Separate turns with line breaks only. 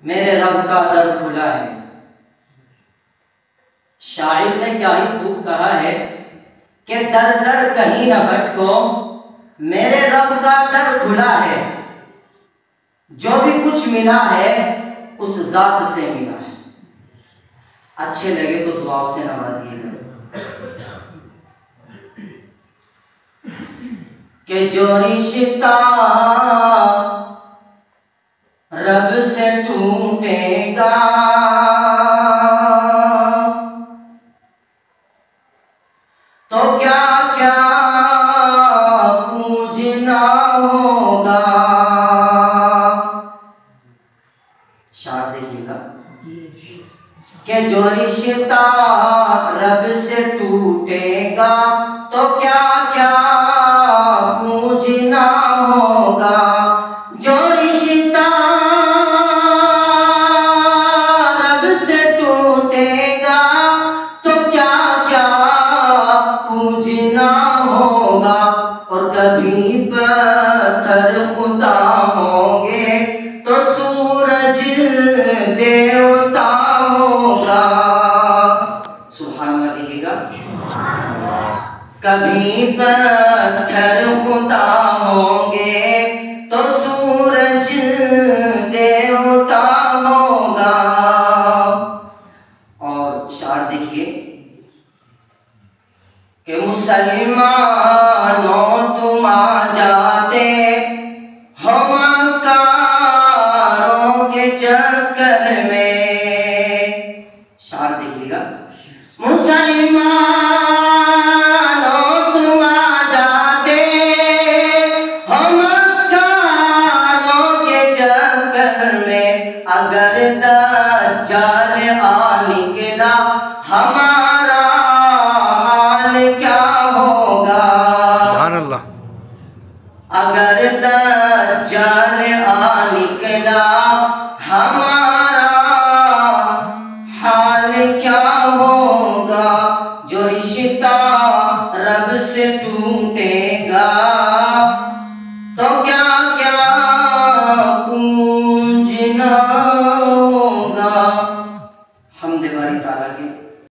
मेरे रब का दर खुला है। शायर ने क्या ही खूब कहा है कि दर दर कहीं न भटको, मेरे रब का दर खुला है। जो भी कुछ मिला है उस जात से मिला है। अच्छे लगे तो दुआओं से नवाजिएगा कि जो रिश्ता रब से टूटेगा तो क्या क्या पूजना होगा। शायर देखिएगा कि जो रिश्ता रब से टूटेगा तो क्या क्या पूजना होगा। जो रिश्ता रब से टूटेगा तो क्या क्या पूजना होगा। और कभी पत्थर खुदा होंगे तो सूरज देवता होगा। सुभान अल्लाह कहिएगा। कभी पत्थर खुदा होंगे तो सूरज देवता होगा। और शायर देखिए कि मुसलमानों तुम आ जाते हो मक्कारों के चक्कर में। शायर देखिएगा मुसलमानों तुम आ जाते हो मक्कारों के चक्कर में। अगर दज्जाल आ निकला हमारा हाल क्या होगा।
सुभान अल्लाह।
अगर